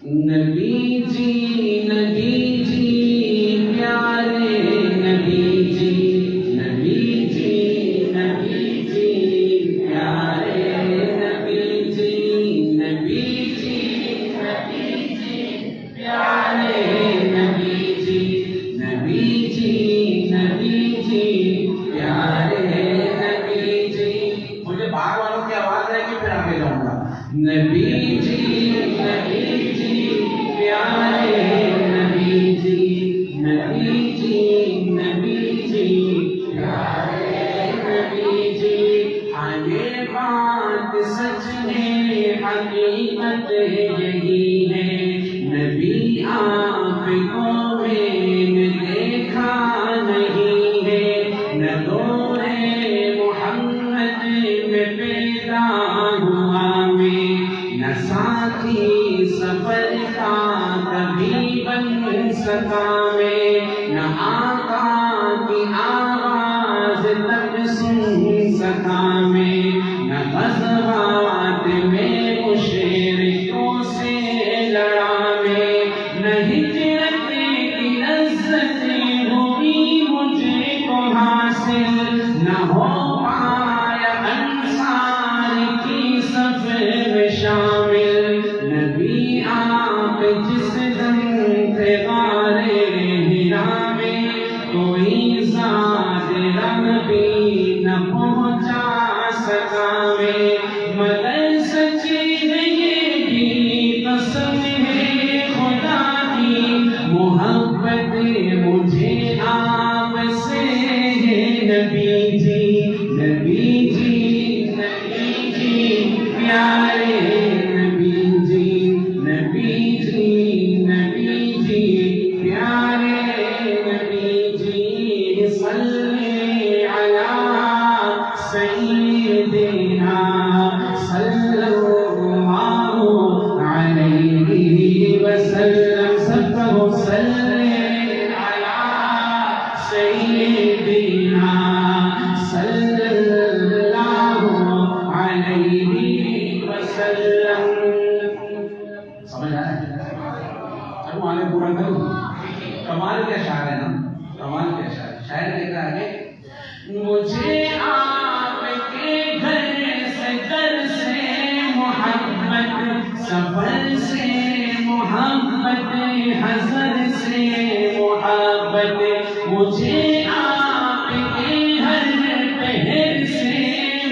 نبی جی پیارے نبی جی پیارے نبی جی پیارے نبی جی پیارے نبی جی. مجھے باہر والوں کی آواز ہے کہ پھر آگے جاؤں گا. نبی جی پیارے نبی جی پیارے نبی جی. ہاں یہ بات سچ ہے حقیقت یہی ہے نبی آپ کو میں نے دیکھا نہیں ہے نہ دور محمد میں پیدا ہوا میں نہ ساتھی سفر کا کبھی بن سکا میں نہ آقا کی آواز تک سن سکا میں نہ غزوات میں مشرکوں سے لڑا میں نہ ہجرت کی لذت ہوئی مجھے کو حاصل نہ ہو پایا انصار کی صف میں شامل. نبی آپ جس دم تھے غار ہرا میں کوئی ذات رنگ بھی نہ پہنچا سکا میں مگر سچی ہے یہ بھی قسم ہے خدا کی محبت مجھے آپ سے ہے. نبی جی پیارے نبی جی پیارے نبی جی. صلی علی سیدنا صلی اللہ علیہ وسلم. سب کہو صلی علی سیدنا صلی اللہ علیہ وسلم. سمجھ آیا؟ چلو آگے پورا کروں. کمال کیا شاعر ہے نا, کمال کیا شاعر. شاعر کہتا ہے مجھے آپ کے گھر سے محبت, سفر سے محبت, حضر سے محبت. مجھے آپ کے ہر پہر سے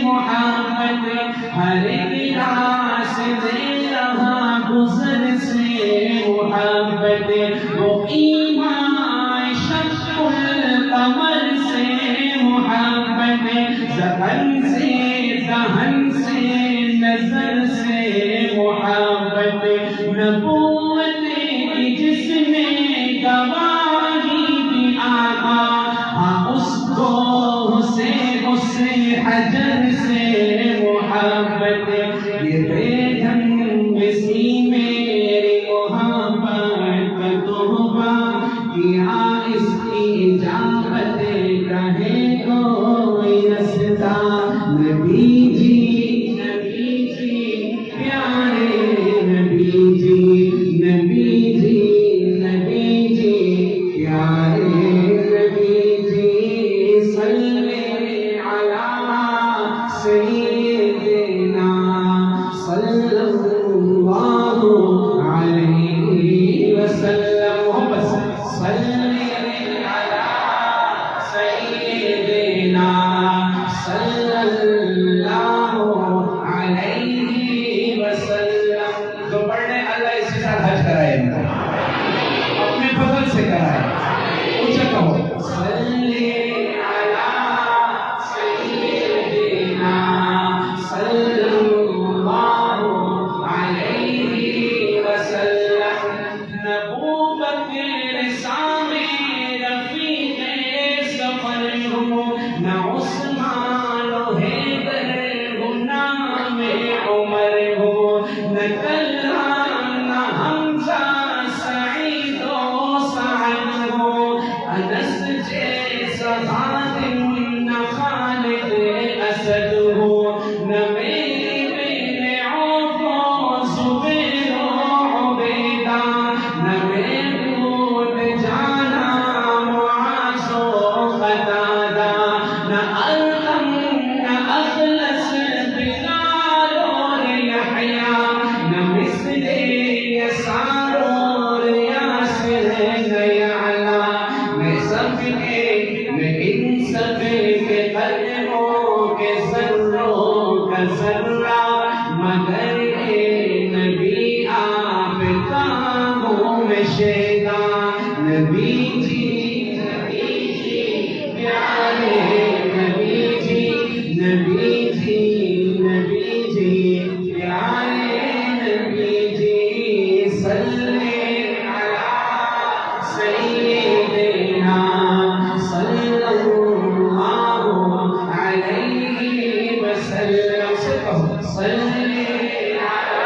محبت, ہر ایک راستے رہا گزر سے محبت. وہ ایمان شق القمر سے محبت, ذہن سے دہن سے نظر سے محبت. نبوت کی جس نے گواہی دی آقا, ہاں اس کو سے حجر سے محبت. یہ بے ڈھنگ سی میری محبت کا تحفہ کیا, اس کی اجابت کہے کوئی رستا. نبی جی پیارے نبی جی سارور یاسر نیالا میں سب کے میں ان سب کے قدموں کے ذروں کا ذرہ مگر اے نبی آپ کا ہوں میں شیدا نبی جی پیارے نبی جی نبی جی نبی جی پیارے نبی جی صلی علی سیدنا صلی اللہ علیہ وسلم صلی علی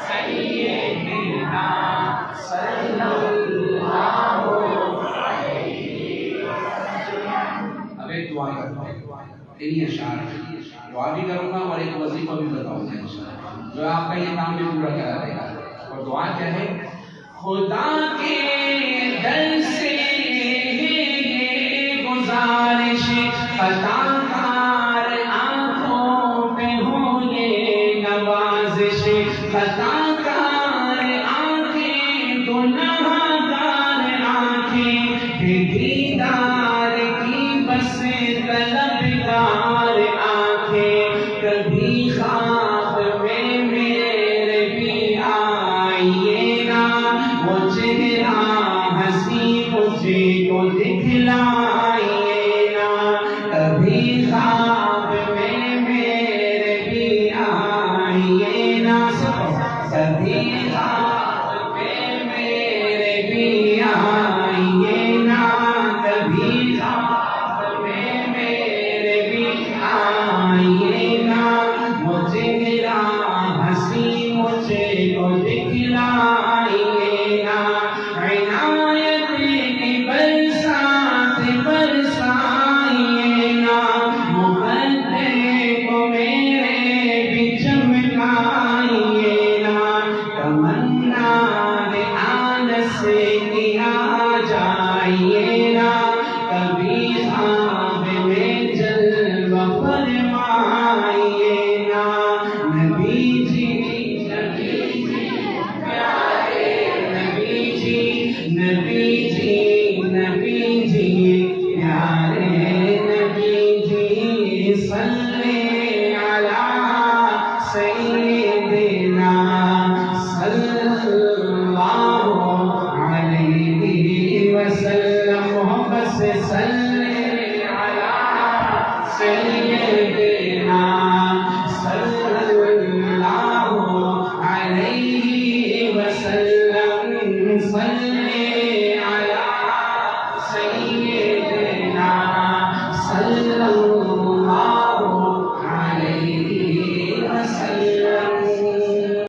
سیدنا صلی اللہ اب ایک دعا کرتا ہوں انہی اشعار دعا بھی کروں گا اور ایک وظیفہ بھی بتاؤں گا جو آپ کا یہ کام بھی پورا کرا دے گا اور دعا کیا ہے خدا کے در سے گزارش خطا کار آنکھوں پہ ہو یہ نوازش خطا کار آنکھیں گناہ گار آنکھیں دیدار کی بس طلبگار آنکھیں کبھی خواب میں میرے بھی آئیے نا وہ چہرہ ہنسی مجھے کو دکھلائیے نا کبھی خواب میں میرے بھی آئیے نا کبھی خواب میں میرے بھی آئیے نا کبھی خواب میں میرے بھی آئیے نا وہ چہرہ ہنسی مجھے کو دکھلائیے نا عنایت کی برسات برسائیے نا مقدر کو میرے بھی چمکائیے نا تمنا آنس